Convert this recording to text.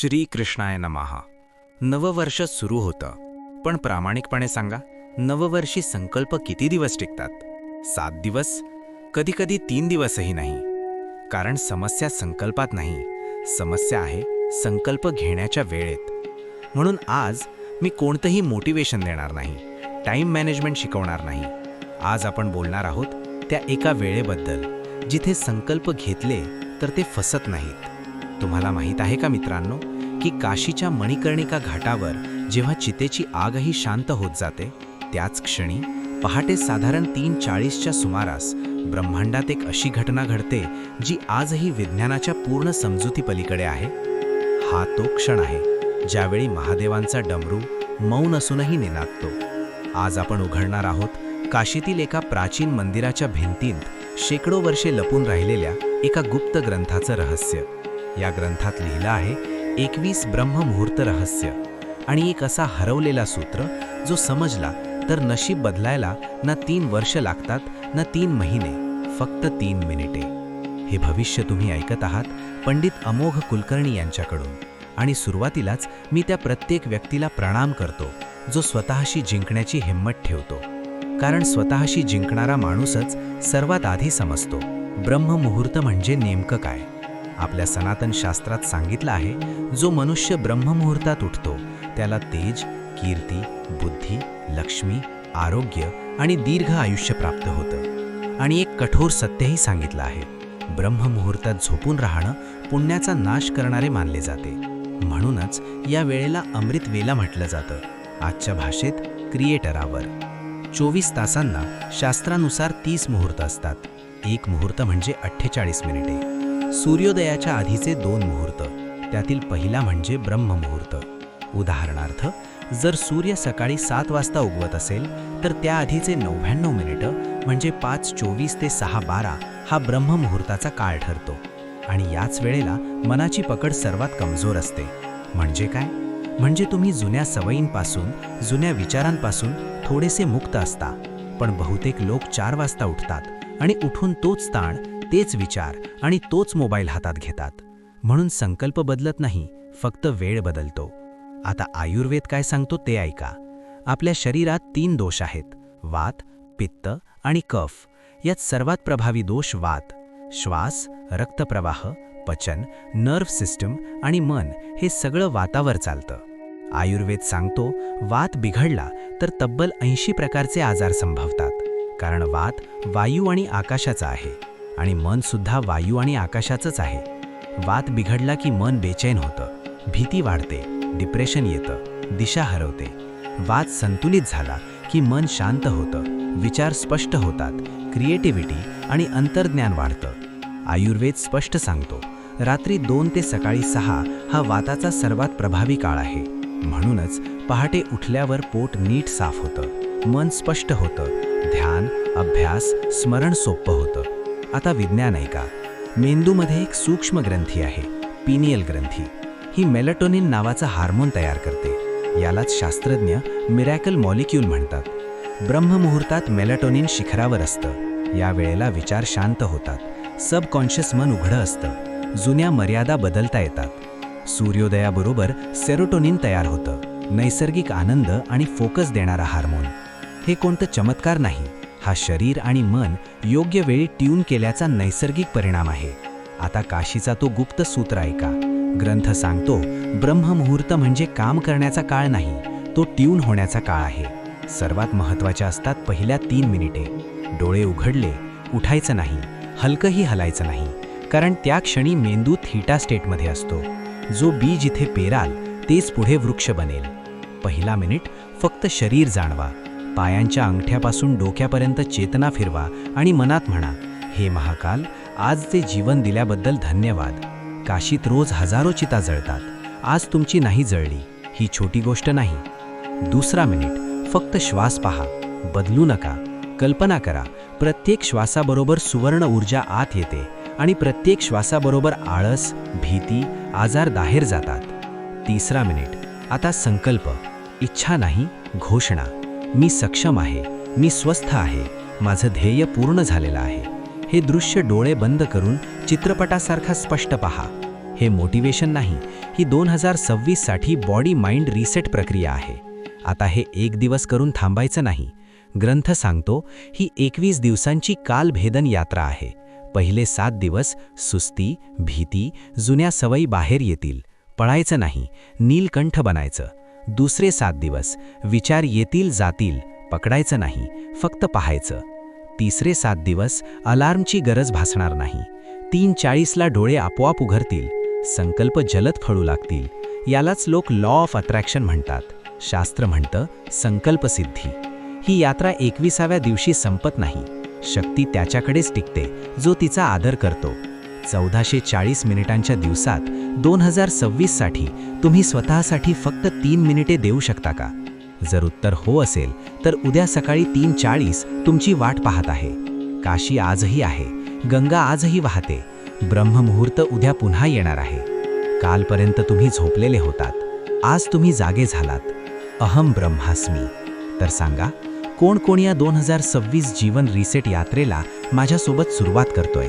श्री कृष्णाय नमः. नववर्ष सुरू होतं, पण प्रामाणिकपणे सांगा, नववर्षी संकल्प किती दिवस टिकतात? 7 दिवस, कधी-कधी 3 दिवसही नाही. कारण समस्या संकल्पात नाही, समस्या आहे संकल्प घेण्याच्या वेळेत. म्हणून आज मी कोणतंही मोटिवेशन देणार नाही, टाइम मॅनेजमेंट शिकवणार नाही. आज आपण बोलणार आहोत त्या एका वेळेबद्दल जिथे संकल्प घेतले तर ते फसत नाहीत. तुम्हाला माहीत आहे का मित्रांनो, की काशीच्या मणिकर्णिका घाटावर जेव्हा चितेची आगही शांत होत जाते, त्याच क्षणी पहाटे साधारण 3:40च्या सुमारास ब्रह्मांडात एक अशी घटना घडते जी आजही विज्ञानाच्या पूर्ण समजुतीपलीकडे आहे. हा तो क्षण आहे ज्यावेळी महादेवांचा डमरू मौन असूनही निनादतो. आज आपण उघडणार आहोत काशीतील एका प्राचीन मंदिराच्या भिंतींत शेकडो वर्षे लपून राहिलेल्या एका गुप्त ग्रंथाचं रहस्य. या ग्रंथात लिहिलं आहे 21 ब्रह्ममुहूर्त रहस्य आणि एक असा हरवलेला सूत्र जो समजला तर नशीब बदलायला ना 3 वर्ष लागतात ना 3 महिने, फक्त 3 मिनिटे. हे भविष्य तुम्ही ऐकत आहात पंडित अमोघ कुलकर्णी यांच्याकडून. आणि सुरुवातीलाच मी त्या प्रत्येक व्यक्तीला प्रणाम करतो जो स्वतःशी जिंकण्याची हिंमत ठेवतो. कारण स्वतःशी जिंकणारा माणूसच सर्वात आधी समजतो ब्रह्ममुहूर्त म्हणजे नेमकं काय. आपल्या सनातन शास्त्रात सांगितलं आहे, जो मनुष्य ब्रह्ममुहूर्तात उठतो त्याला तेज, कीर्ती, बुद्धी, लक्ष्मी, आरोग्य आणि दीर्घ आयुष्य प्राप्त होतं. आणि एक कठोर सत्यही सांगितलं आहे, ब्रह्ममुहूर्तात झोपून राहणं पुण्याचा नाश करणारे मानले जाते. म्हणूनच या वेळेला अमृत वेला म्हटलं जातं, आजच्या भाषेत क्रिएटर आवर. 24 तासांना शास्त्रानुसार 30 मुहूर्त असतात. एक मुहूर्त म्हणजे 48 मिनिटे. सूर्योदयाच्या आधीचे 2 मुहूर्त, त्यातील पहिला म्हणजे ब्रह्ममुहूर्त. उदाहरणार्थ, जर सूर्य सकाळी 7 वाजता उगवत असेल तर त्याआधीचे 99 मिनिटं म्हणजे 5:24 ते 6:12 हा ब्रह्ममुहूर्ताचा काळ ठरतो. आणि याच वेळेला मनाची पकड सर्वात कमजोर असते. म्हणजे काय? म्हणजे तुम्ही जुन्या सवयींपासून, जुन्या विचारांपासून थोडेसे मुक्त असता. पण बहुतेक लोक 4 वाजता उठतात आणि उठून तोच ताण, तेच विचार आणि तोच मोबाईल हातात घेतात. म्हणून संकल्प बदलत नाही, फक्त वेळ बदलतो. आता आयुर्वेद काय सांगतो ते ऐका. आपल्या शरीरात 3 दोष आहेत, वात, पित्त आणि कफ. यात सर्वात प्रभावी दोष वात. श्वास, रक्तप्रवाह, पचन, नर्व्ह सिस्टम आणि मन हे सगळं वातावर चालतं. आयुर्वेद सांगतो वात बिघडला तर तब्बल 80 प्रकारचे आजार संभवतात. कारण वात वायू आणि आकाशाचा आहे आणि मन सुद्धा वायू आणि आकाशाचंच आहे. वात बिघडला की मन बेचैन होतं, भीती वाढते, डिप्रेशन येतं, दिशा हरवते. वात संतुलित झाला की मन शांत होतं, विचार स्पष्ट होतात, क्रिएटिव्हिटी आणि अंतर्ज्ञान वाढतं. आयुर्वेद स्पष्ट सांगतो रात्री 2 ते सकाळी 6 हा वाताचा सर्वात प्रभावी काळ आहे. म्हणूनच पहाटे उठल्यावर पोट नीट साफ होतं, मन स्पष्ट होतं, ध्यान, अभ्यास, स्मरण सोपं होतं. आता विज्ञान ऐका. मेंदूमध्ये एक सूक्ष्म ग्रंथी आहे, पिनियल ग्रंथी. ही मेलाटोनिन नावाचा हार्मोन तयार करते. यालाच शास्त्रज्ञ मिरॅकल मॉलिक्यूल म्हणतात. ब्रह्ममुहूर्तात मेलाटोनिन शिखरावर असतं. या वेळेला विचार शांत होतात, सबकॉन्शियस मन उघडं असतं, जुन्या मर्यादा बदलता येतात. सूर्योदयाबरोबर सेरोटोनिन तयार होतं, नैसर्गिक आनंद आणि फोकस देणारा हार्मोन. हे कोणतं चमत्कार नाही, हा शरीर आणि मन योग्य वेळी ट्यून केल्याचा नैसर्गिक परिणाम आहे. आता काशीचा तो गुप्त सूत्र ऐका. ग्रंथ सांगतो ब्रह्ममुहूर्त म्हणजे काम करण्याचा काळ नाही, तो ट्यून होण्याचा काळ आहे. सर्वात महत्त्वाच्या असतात पहिल्या 3 मिनिटे. डोळे उघडले, उठायचं नाही, हलकंही हलायचं नाही. कारण त्या क्षणी मेंदू थीटा स्टेटमध्ये असतो. जो बी जिथे पेराल तेच पुढे वृक्ष बनेल. पहिला मिनिट फक्त शरीर जाणवा. पायांच्या अंगठ्यापासून डोक्यापर्यंत चेतना फिरवा आणि मनात म्हणा, हे महाकाल, आज ते जीवन दिल्याबद्दल धन्यवाद. काशीत रोज हजारो चिता जळतात, आज तुमची नाही जळली, ही छोटी गोष्ट नाही. दुसरा मिनिट फक्त श्वास पहा, बदलू नका. कल्पना करा प्रत्येक श्वासाबरोबर सुवर्ण ऊर्जा आत येते आणि प्रत्येक श्वासाबरोबर आळस, भीती, आजार बाहेर जातात. तिसरा मिनिट आता संकल्प, इच्छा नाही, घोषणा. मी सक्षम आहे, मी स्वस्थ आहे, माझं ध्येय पूर्ण झालेलं आहे. हे दृश्य डोळे बंद करून चित्रपटासारखा स्पष्ट पहा. हे मोटिवेशन नाही, ही 2026 साठी बॉडी माइंड रिसेट प्रक्रिया आहे. आता हे एक दिवस करून थांबायचं नाही. ग्रंथ सांगतो ही 21 दिवसांची कालभेदन यात्रा आहे. पहिले 7 दिवस सुस्ती, भीती, जुन्या सवयी बाहेर येतील, पळायचं नाही, नीलकंठ बनायचं. दुसरे 7 दिवस विचार येतील जातील, पकडायचं नाही, फक्त पाहायचं. तिसरे 7 दिवस अलार्मची गरज भासणार नाही. 3:40ला डोळे आपोआप उघडतील, संकल्प जलद फळू लागतील. यालाच लोक लॉ ऑफ अट्रॅक्शन म्हणतात. शास्त्र म्हणतं संकल्पसिद्धी. ही यात्रा 21व्या दिवशी संपत नाही. शक्ती त्याच्याकडेच टिकते जो तिचा आदर करतो. 1440 मिनिटांच्या दिवसात 2026 साठी तुम्ही स्वतःसाठी फक्त 3 मिनिटे देऊ शकता का? जर उत्तर हो असेल तर उद्या सकाळी 3:40 तुमची वाट पाहत आहे. काशी आजही आहे, गंगा आजही वाहते, ब्रह्ममुहूर्त उद्या पुन्हा येणार आहे. कालपर्यंत तुम्ही झोपलेले होतात, आज तुम्ही जागे झालात. अहम ब्रह्मास्मी. तर सांगा, कोण कोण या 2026 जीवन रिसेट यात्रेला माझ्यासोबत सुरुवात करतोय?